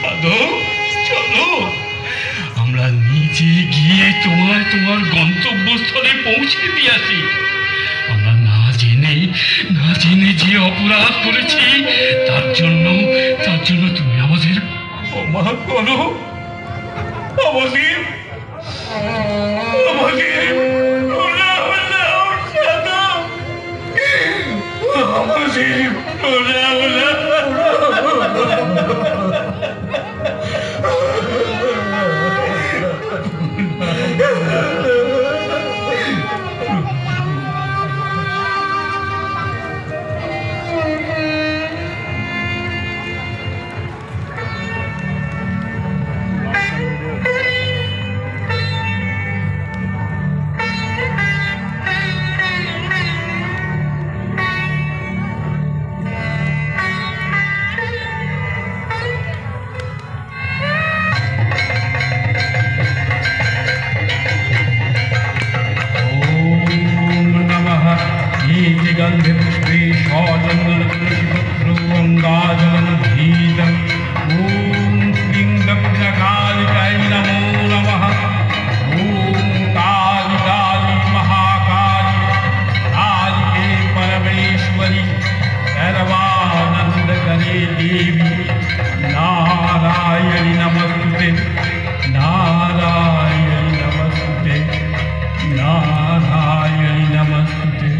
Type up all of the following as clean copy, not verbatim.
সাধক, চলো আমরা নিজে গিয়ে তোমার গন্তব্যস্থলে পৌঁছে দিয়ে আসি। আমরা না জেনে যে অপরাধ করেছি তার জন্য তুমি আমাদের ক্ষমা করো। আমাদের गंधे पुष्पे सौचंदन तुलसीपत्र अंगाजलं धीरम् ओम क्लीं दक्षकालिकाय नमो नमः। ओम काली काली महाकाली कालिके परमेश्वरी सर्वानंदकरे देवी नारायणी नमस्ते नारायणी नमस्ते नारायणी नमस्ते।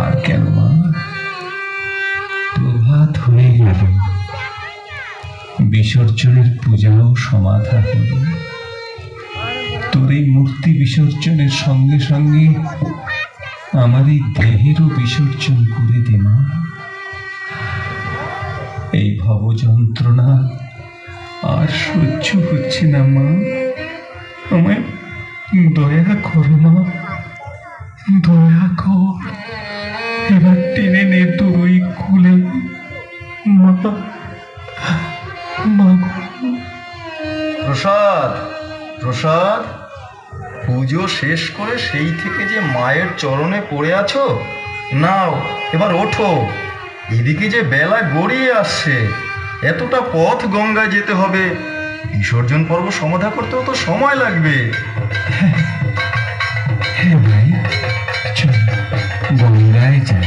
আর কেন মা, প্রভাত হয়ে গেল, বিসর্জনের পূজাও সমাধা হল। তোর এই মূর্তি বিসর্জনের সঙ্গে সঙ্গে আমার এই দেহেরও বিসর্জন করে দে মা। এই ভব যন্ত্রণা আর সহ্য হচ্ছে না মা, আমায় দয়া করো মা, দয়া কর। এবার টেনে নে তোর ওই খুলে মা। প্রসাদ প্রসাদ, পুজো শেষ করে সেই থেকে যে মায়ের চরণে পড়ে আছো, নাও এবার ওঠো। এদিকে যে বেলা গড়িয়ে আসছে, এতটা পথ গঙ্গায় যেতে হবে, বিসর্জন পর্ব সমাধা করতেও তো সময় লাগবে। হ্যাঁ ভাই, চল গঙ্গায় যাই।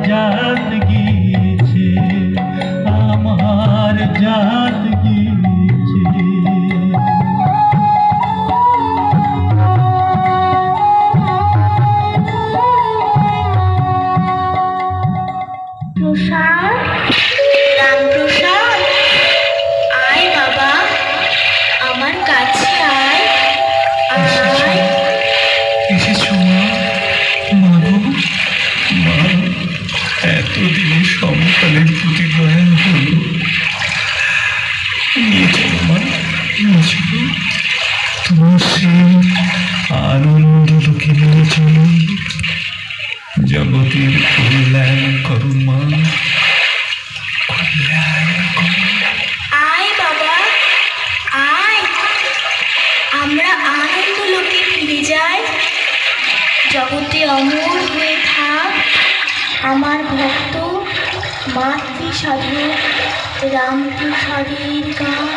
जात गीछे, आमार जात गीछे। তোমার সেই আনন্দ লোকে নিয়ে চলো, জগতের কল্যাণ করো মা, কল্যাণ করো। আয় বাবা আয়, আমরা আনন্দ লোকে ফিরে যাই। জগতে অমর হয়ে থাক আমার ভক্ত মাতৃ সাধক রামপ্রসাদের গান।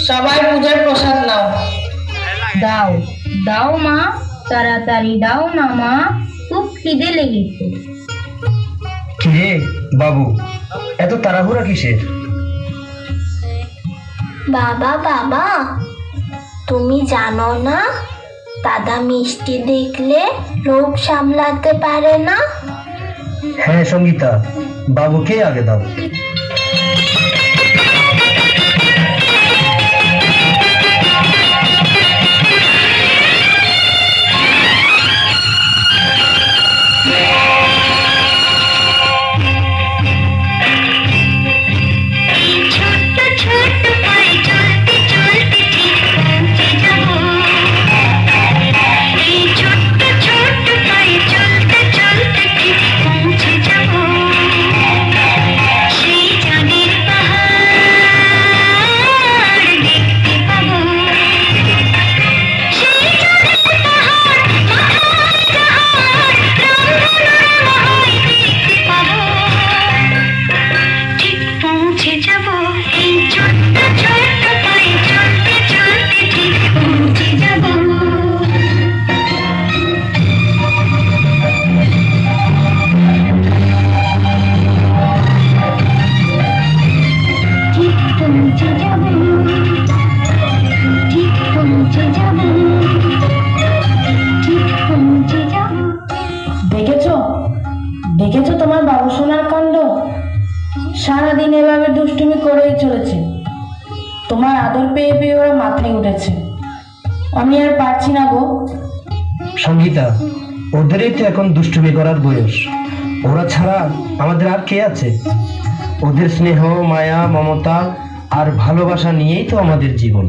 সবাই পূজার প্রসাদ নাও। দাও দাও মা, তাড়াতাড়ি দাও না মা, খুব খিদে লেগেছে। কে বাবু, এত তাড়াহুড়া কিসের? বাবা বাবা, তুমি জানো না দাদা মিষ্টি দেখলে লোভ সামলাতে পারে না। হ্যাঁ সঙ্গীতা, বাবুকে আগে দাও। সেই দেখেছো তোমার বাবু সোনার কাণ্ড? সারাদিন এভাবে দুষ্টুমি করেই চলেছে। তোমার আদর পেয়ে পেয়ে ওরা মাথায় উঠেছে। আমি আর পারছি না গো। সঙ্গীতা, ওদেরই তো এখন দুষ্টুমি করার বয়স। ওরা ছাড়া আমাদের আর কে আছে? ওদের স্নেহ, মায়া, মমতা আর ভালোবাসা নিয়েই তো আমাদের জীবন।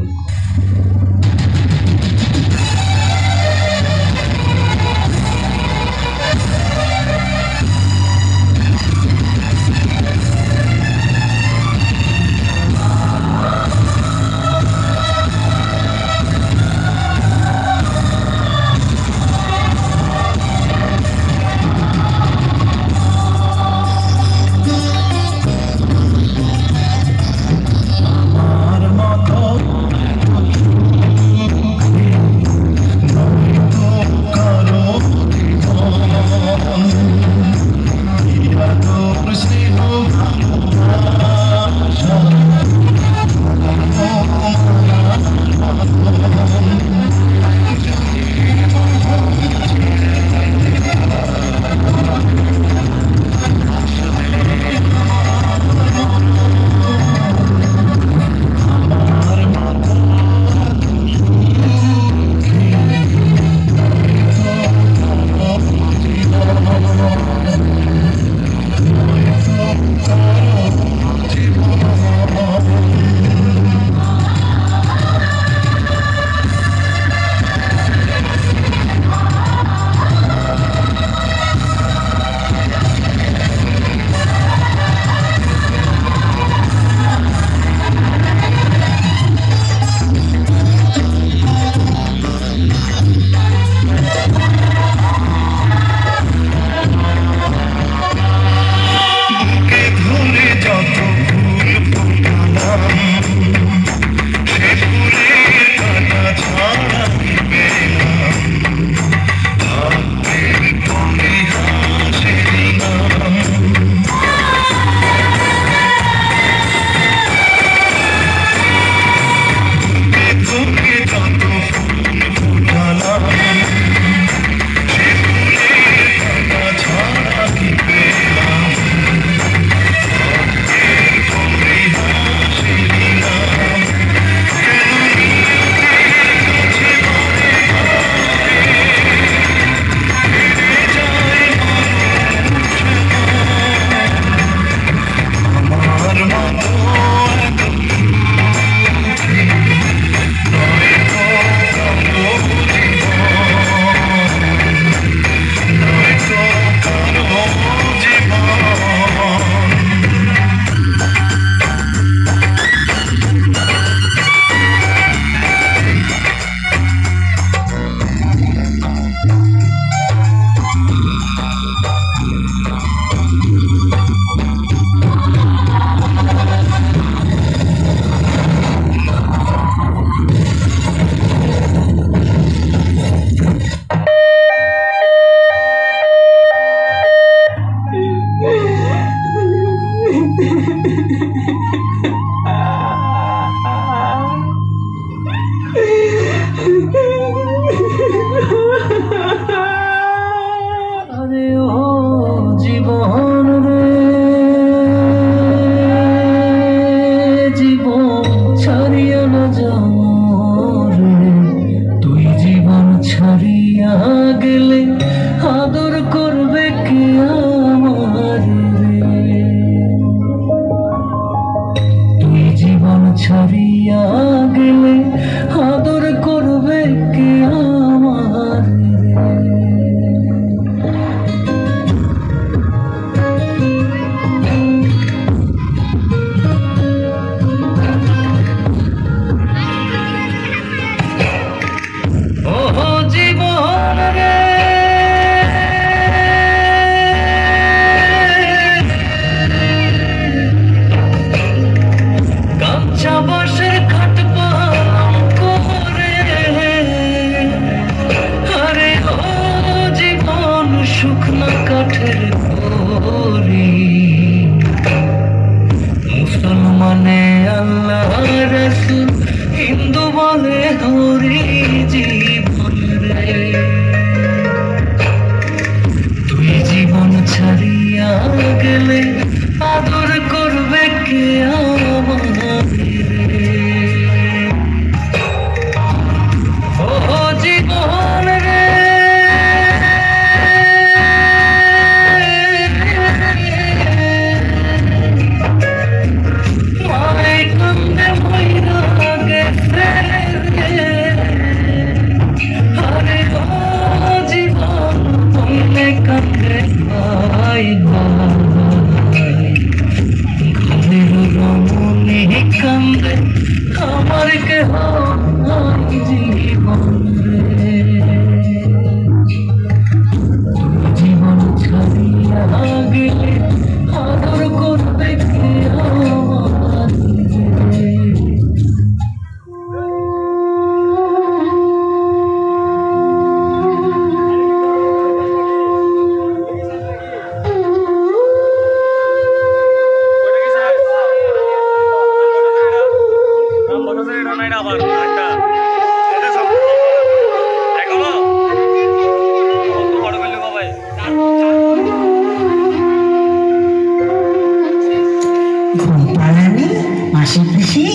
ঘুমপাড়ানি মাসি পিসি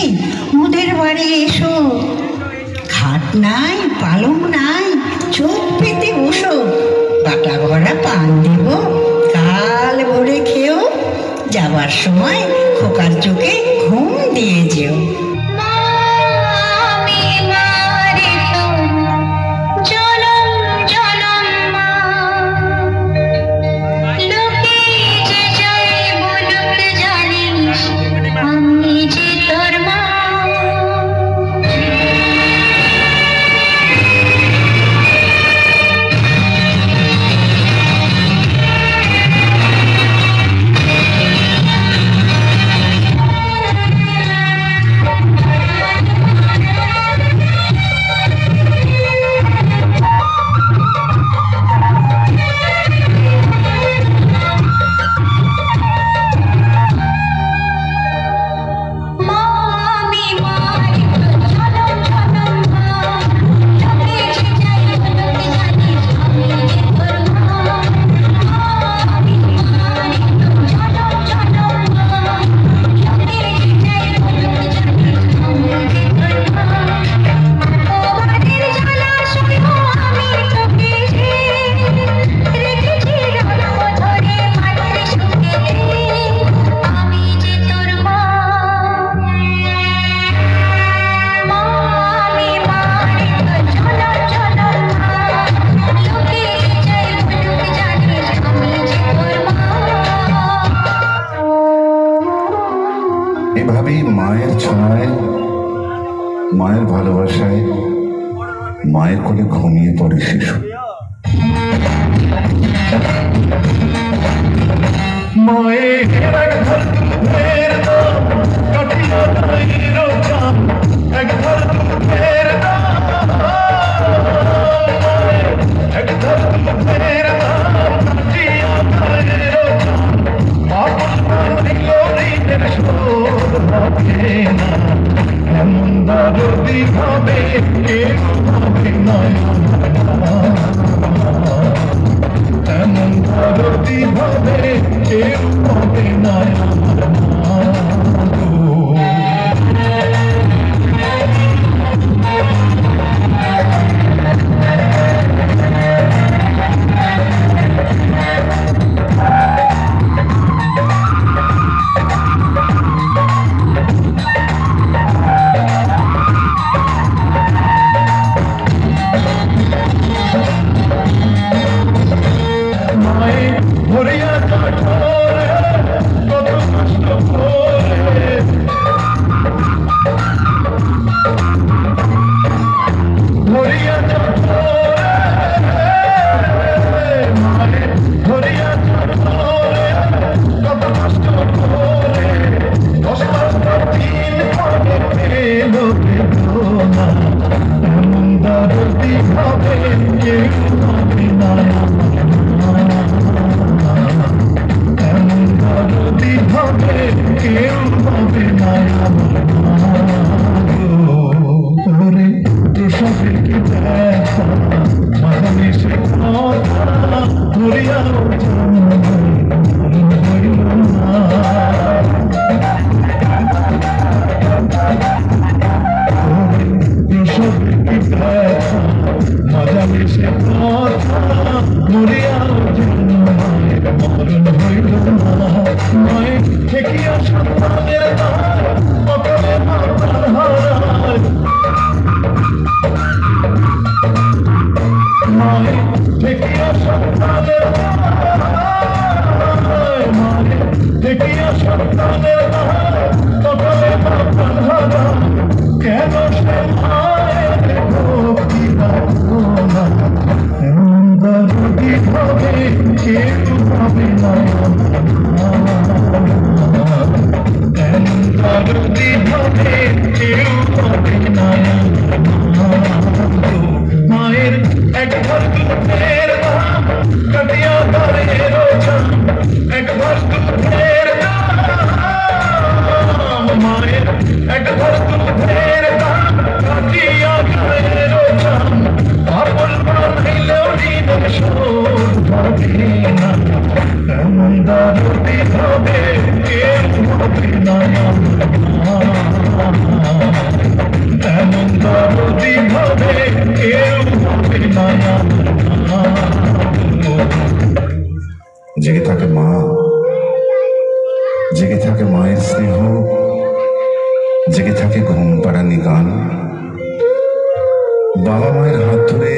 ওদের বাড়ি এসো, খাট নাই পালং নাই, চোখ পেতে বসো, বাটা ভরা পান দেব, কাল ভরে খেও, যাবার সময় খোকার চোখে ঘুম দিয়ে যেও। এভাবেই মায়ের ছায়, মায়ের ভালোবাসায় মায়ের কোলে ঘুমিয়ে পড়ে শিশু। एक দরদি হবে কেউ হবে না এমন দরদি হবে কেউ হবে না। জেগে থাকে মা, জেগে থাকে মায়ের স্নেহ, জেগে থাকে ঘুম পাড়ানি গান। বাবা মায়ের হাত ধরে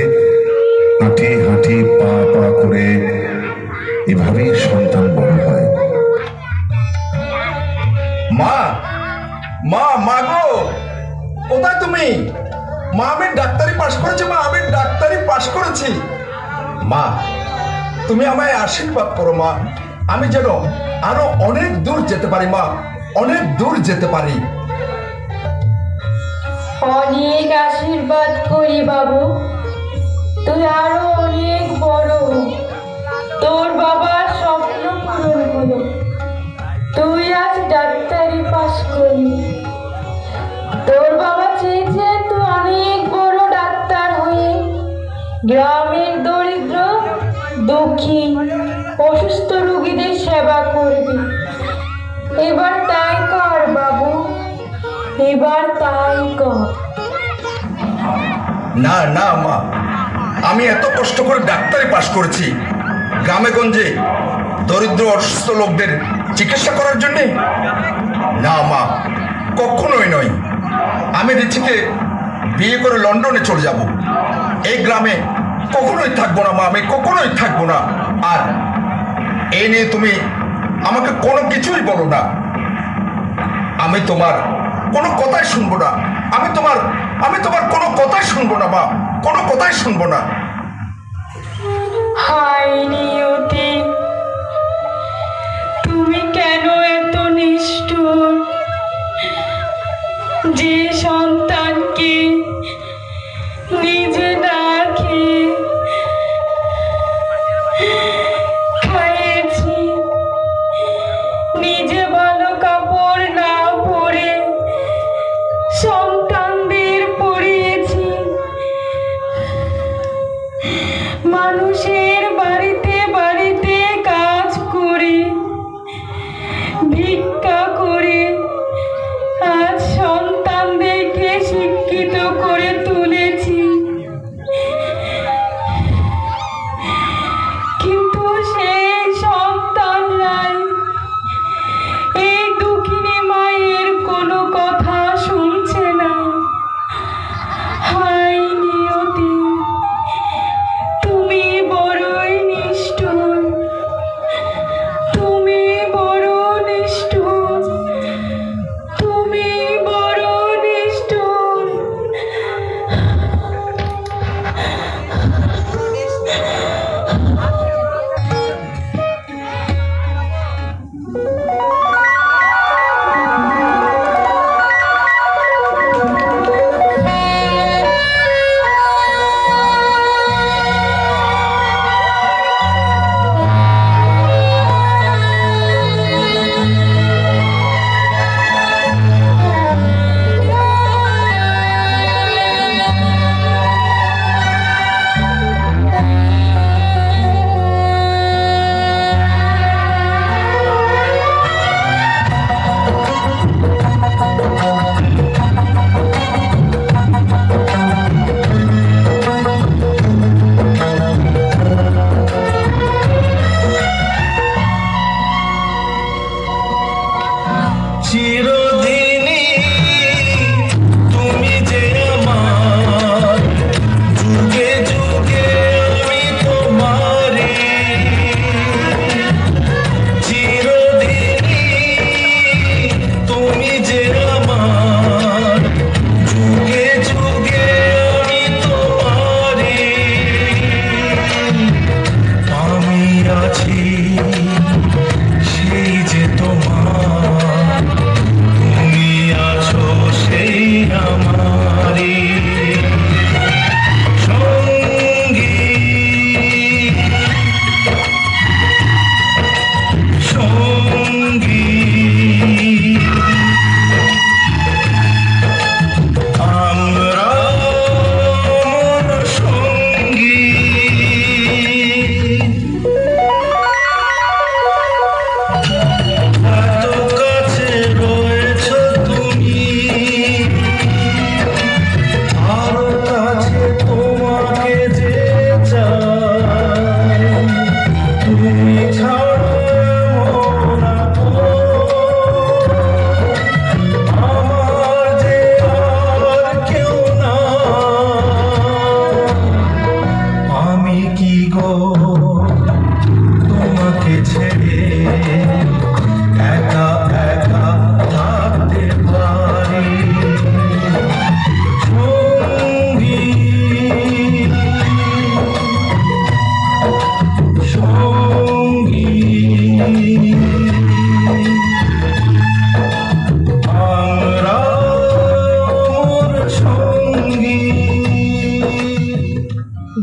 হাঁটি হাঁটি পা পা করে এভাবেই সন্তান বড় হয়। মা মা মা গো, কোথায় তুমি? মা আমি ডাক্তারি পাশ করেছি, মা আমি ডাক্তারি পাশ করেছি। মা তুমি আমায় আশীর্বাদ করো মা, আমি যেন আরো অনেক দূর যেতে পারি মা, অনেক দূর যেতে পারি। অনেক আশীর্বাদ করি বাবু, তুই আরো অনেক বড়, তোর বাবার স্বপ্ন পূরণ হলো, তুই আজ ডাক্তারি পাশ করলি। তোর বাবা চেয়েছে তুই অনেক বড় ডাক্তার হয়ে গ্রামের দরিদ্র দুঃখী অসুস্থ রোগীদের সেবা করবি। এবার তাই কর বাবু, এবার তাই কর। না না মা, আমি এত কষ্ট করে ডাক্তারি পাশ করেছি গ্রামে গঞ্জে দরিদ্র অসুস্থ লোকদের চিকিৎসা করার জন্যে? না মা, কখনোই নয়। আমি রিচিকে বিয়ে করে লন্ডনে চলে যাব, এই গ্রামে কখনোই থাকবো না মা, আমি কখনোই থাকবো না। আর এই নিয়ে তুমি আমাকে কোনো কিছুই বলো না, আমি তোমার কোনো কথাই শুনবো না, আমি তোমার কোনো কথাই শুনবো না মা, কোনো কথাই শুনবো না। হায় নিয়তি, তুমি কেন এত নিষ্ঠুর? যে সন্তানকে নিজে না খেয়ে খাইয়েছি, নিজে ভালো কাপড় না পরে সন্তানদের পরিয়েছি, মানুষের বাড়িতে বাড়িতে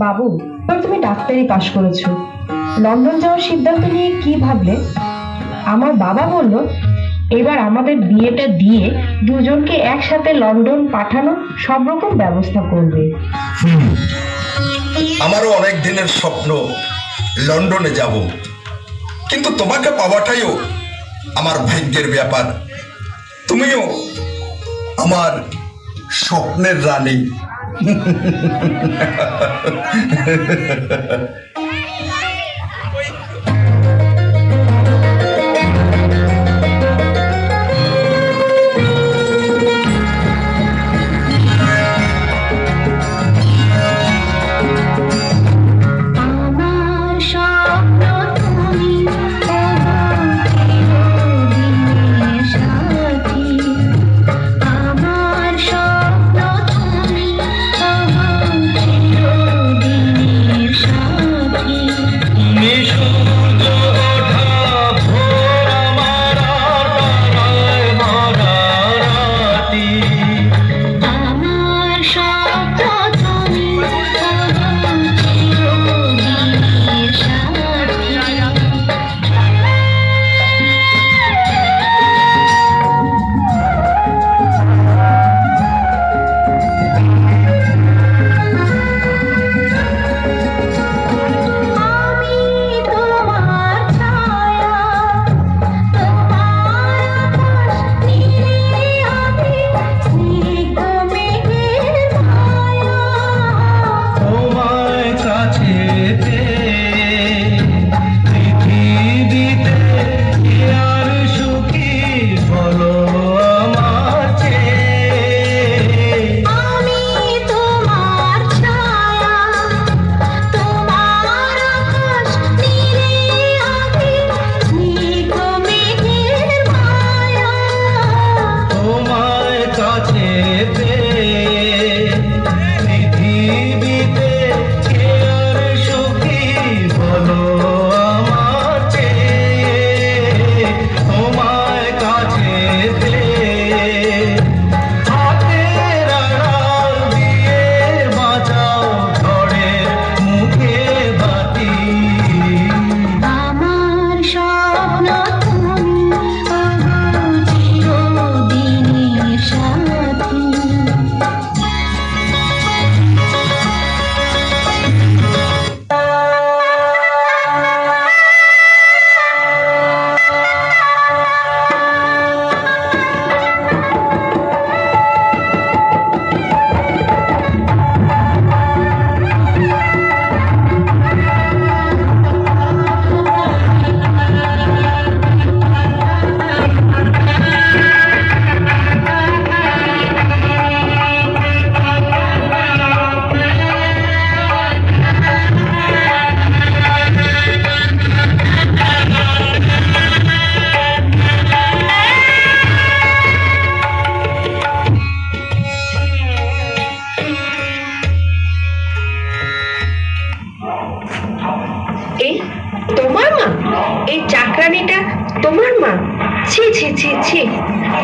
বাবু, এবার তুমি ডাক্তারি পাশ করেছো, লন্ডন যাওয়ার সিদ্ধান্ত নিয়ে কি ভাবলে? আমার বাবা বলল এবার আমাদের বিয়েটা দিয়ে দুজনকে একসাথে লন্ডন পাঠানো সব রকম ব্যবস্থা করবে। আমারও অনেক দিনের স্বপ্ন লন্ডনে যাব, কিন্তু তোমাকে পাওয়াটাইও আমার ভাগ্যের ব্যাপার। তুমিও আমার স্বপ্নের রানী।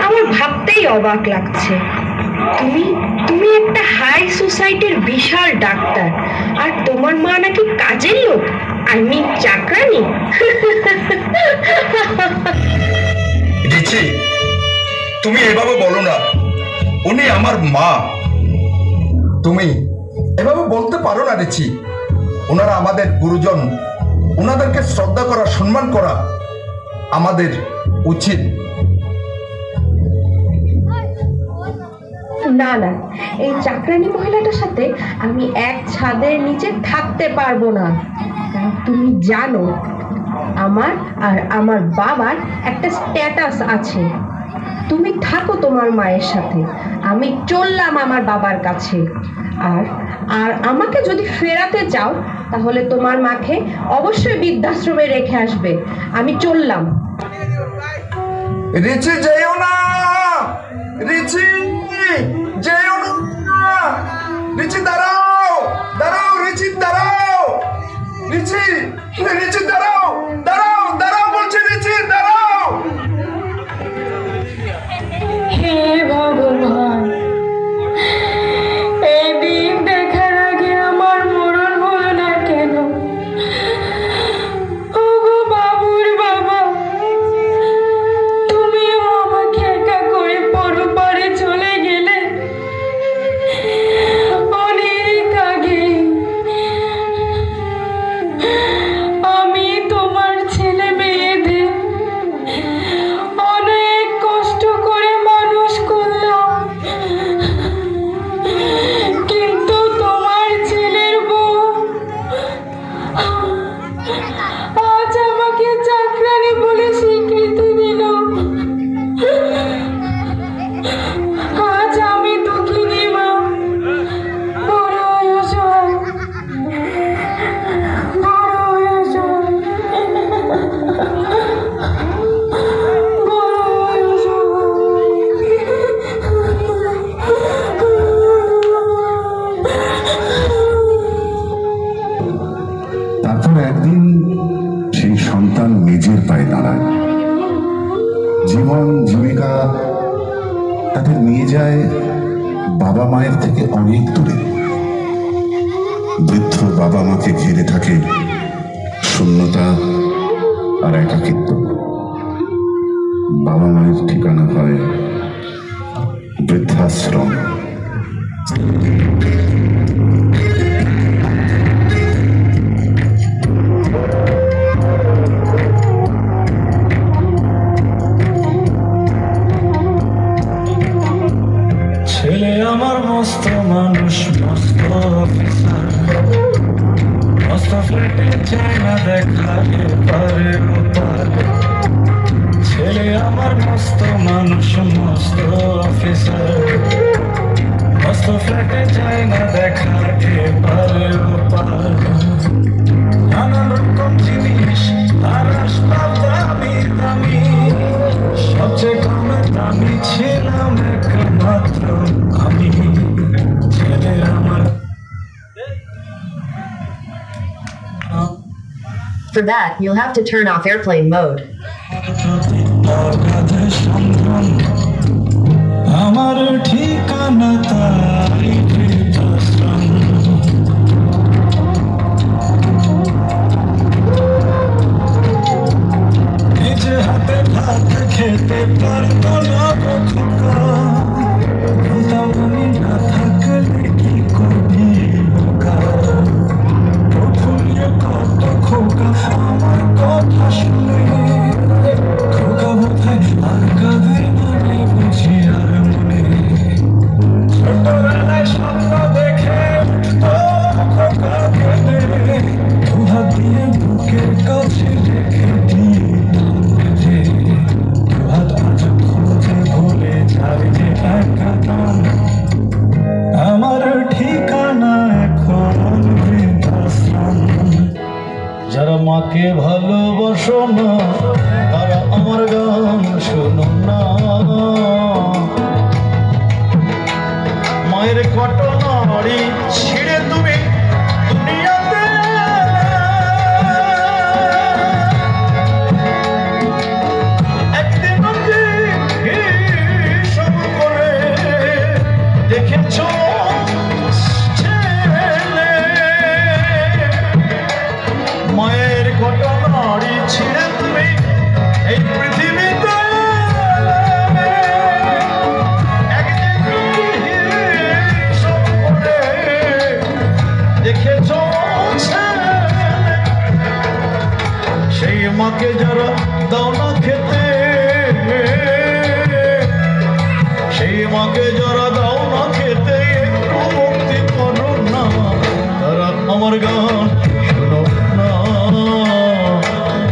আমার ভাবতেই অবাক লাগছে। তুমি একটা হাই সোসাইটির বিশাল ডাক্তার, আর তোমার মা নাকি কাজের লোক, আই মিন চাকরানি। রিচি, তুমি এভাবে বলো না, উনি আমার মা। তুমি এভাবে বলতে পারো না রিচি। ওনারা আমাদের গুরুজন, ওনাদেরকে শ্রদ্ধা করা, সম্মান করা আমাদের উচিত। না না, এই চাকরানি মহিলাটার সাথে আমি এক ছাদের নিচে থাকতে পারবো না। তুমি জানো আমার আর আমার বাবার একটা স্ট্যাটাস আছে। তুমি থাকো তোমার মায়ের সাথে, আমি চললাম আমার বাবার কাছে। আর আমাকে যদি ফেরাতে চাও তাহলে তোমার মাকে অবশ্যই বৃদ্ধাশ্রমে রেখে আসবে। আমি চললাম। রিচি যেও না, রিচি যেও না, রিচি দাঁড়াও, দাঁড়াও রিচি, দাঁড়াও রিচি, রিচি দাঁড়াও, দাঁড়াও, দাঁড়াও বলছি রিচি, দাঁড়াও। হে ভগবান, এই দিন দেখার আগে আমার মরণ হলো জীবন জীবিকা তাদের নিয়ে যায় বাবা মায়ের থেকে অনেক দূরে। বৃদ্ধ বাবা মাকে ঘিরে থাকে শূন্যতা আর একাকিত্ব। বাবা মায়ের ঠিকানা হয় বৃদ্ধাশ্রম। ছেলে আমার মস্ত মানুষ, মস্ত অফিসার, মস্ত ফ্ল্যাটে চায় না দেখা এপারে ওপার। ছেলে আমার মস্ত মানুষ, মস্ত অফিসার, মস্ত ফ্ল্যাটে চায় না দেখা এপারে ওপার। নানান রকম জিনিস আর আসবাব দামি দামি, সবচেয়ে কম দামি ছিলাম একমাত্র আমি। ছেলে আমার For that, you'll have to turn off airplane mode. আমার ঠিকানা তাই বৃদ্ধাশ্রম। নিজে হাতে ভাত খেতে পারতো না খোকা, বলতাম আমি না থাকলে কি করবি বোকা। প্রফুল্লিয়ে কত খোকা আমার কথা শুনে, খোকা বোধহয় আর কাঁদে মানে বুঝি আর মনে। ছোটবেলায় স্বপ্ন দেখে উঠতো খোকা কেঁদে, দুহাত দিয়ে বুকের কাছে রেখে দিয়ে দুহাত আজ খুঁজে ভুলে যায় যে একা নাম। আমার ঠিকানা এখন বৃদ্ধাশ্রম। যারা মাকে ভালোবাসো না তারা আমার গান শোনো না। মায়ের কত নাড়ি ছিঁড়ে তুমি দুনিয়াতে একদিন সব করে দেখেছ ছেলে। মায়ের কত নাড়ি ছিঁড়ে তুমি এই পৃথিবীতে দেখেছ ছেলে। সেই মাকে যারা দাও না খেতে, সেই মাকে যারা দাও না খেতে, একটু মুক্তি করো না, তারা আমার গান শোনো না।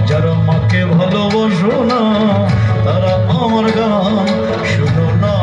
যারা মাকে ভালোবাসো না তারা আমার গান শোনো না।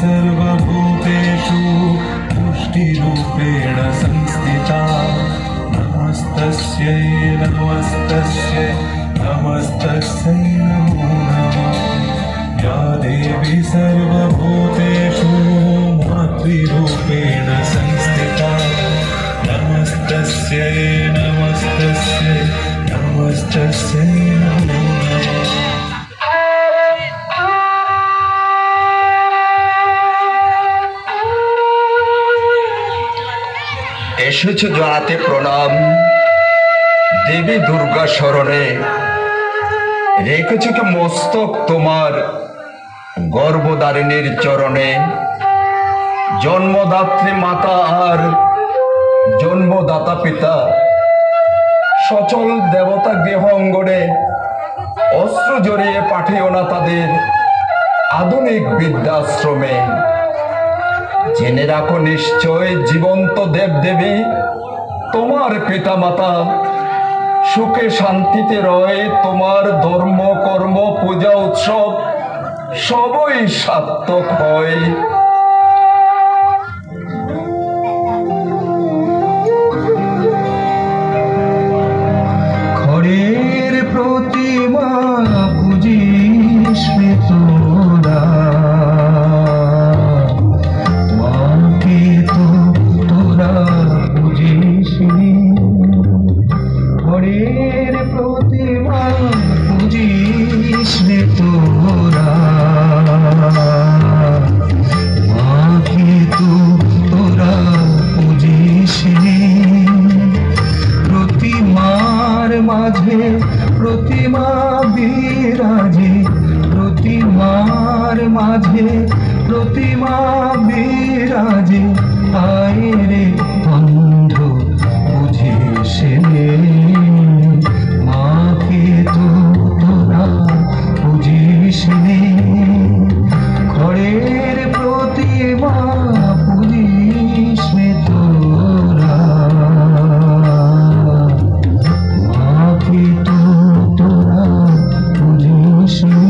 सर्वभूतेषु पुष्टिरूपेण संस्थिता। नमस्तस्यै नमस्तस्यै नमस्तस्यै नमो नमः। या देवी सर्वभूतेषु मातृरूपेण संस्थिता। नमस्तस्यै नमस्तस्यै नमस्तस्यै नमो नमः। এসেছ জানাতে প্রণাম দেবী দুর্গা শরণে। রেখেছ কি মস্তক তোমার গর্ভধারিণীর চরণে। জন্মদাত্রী মাতা আর জন্মদাতা পিতা সচল দেবতা গৃহ অঙ্গনে অস্ত্র জড়িয়ে পাঠিও না তাদের আধুনিক বৃদ্ধাশ্রমে। জেনে রাখো নিশ্চয় জীবন্ত দেবদেবী তোমার পিতা মাতা সুখে শান্তিতে রয়, তোমার ধর্ম কর্ম পূজা উৎসব সবই সার্থক হয়। খড়ের প্রতিমা পুজিস তোরা, মাকে তো তোরা পুজিস। খড়ের প্রতিমা পুজিস তোরা, মাকে তো তোরা পুজিস। প্রতিমার মাঝে প্রতিমা বিরাজে, প্রতিমার মাঝে প্রতিমা বিরাজে। আয় রে অন্ধ বুঝিস নে, মাকে তো তোরা বুঝিস নে। খড়ের প্রতিমা পুজিস তোরা, মাকে তো তোরা বুঝিস নে।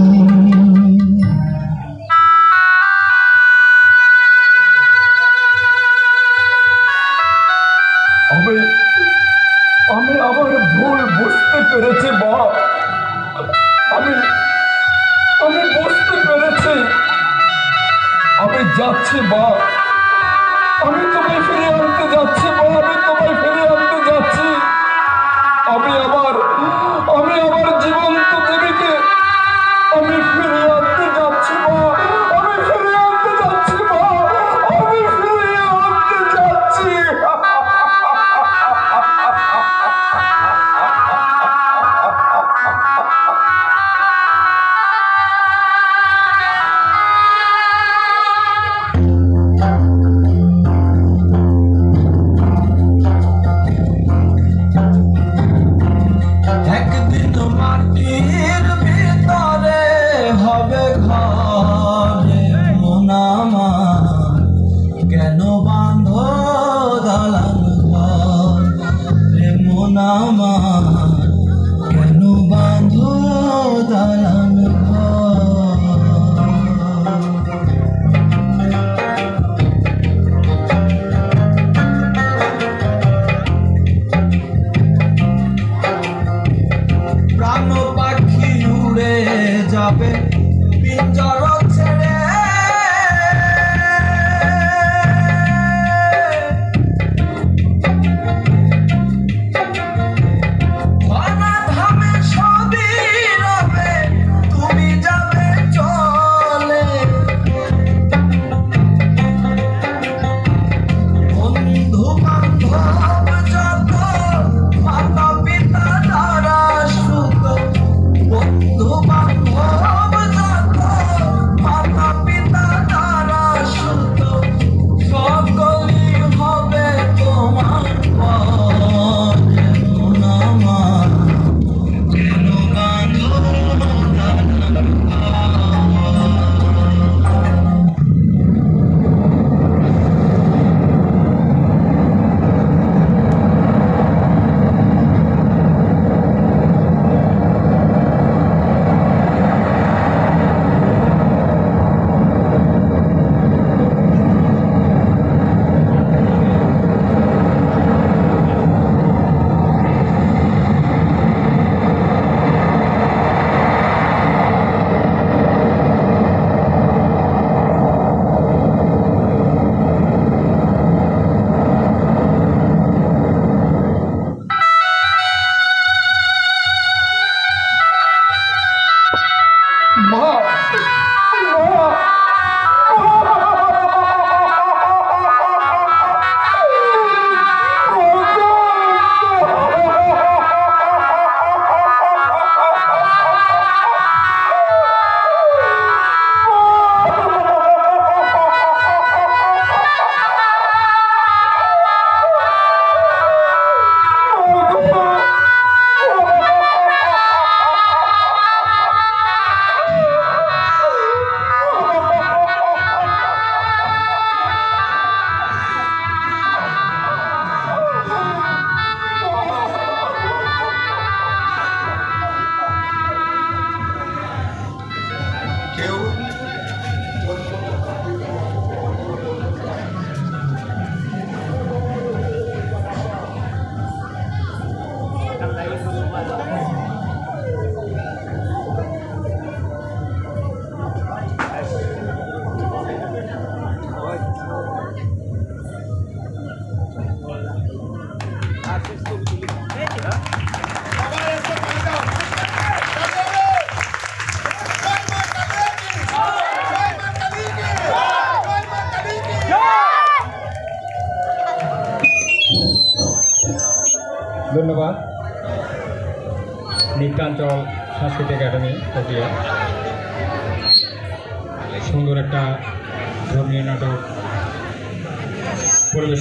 আমি আমার ভুল বুঝতে পেরেছি মা, আমি বুঝতে পেরেছি। আমি যাচ্ছি মা, আমি তোমায় ফিরিয়ে আনতে যাচ্ছি মা, আমি তোমায় ফিরিয়ে আনতে যাচ্ছি। আমি আমার জীবন্ত দেবীকে আমি ফিরিয়ে আনতে যাচ্ছি মা, আমি ফিরিয়ে আনতে যাচ্ছি মা, আমি ফিরিয়ে আনতে যাচ্ছি। একদিন মাটির ভিতরে হবে ঘরে মোনামা, কেন বাঁধ দালান ঘর রে মোনামা, কেন বাঁধ দালান প্রাণ পাখি উড়ে যাবে পিঞ্জর ছেড়ে, ধরাধামে সবই রবে, তুমি যাবে চলে। বন্ধু বান্ধব যত, মাতা পিতা দ্বারা সুত, বন্ধু বান্ধব যত, মাতা পিতা দ্বারা সুত, সকলই হবে তোমার পরে মোনামা, কেন বাঁধো দালান ঘর। ধন্যবাদ নৃত্যাঞ্চল সাংস্কৃতিক একাডেমি পটিয়া সুন্দর একটা ধর্মীয় নাটক পরিবেশন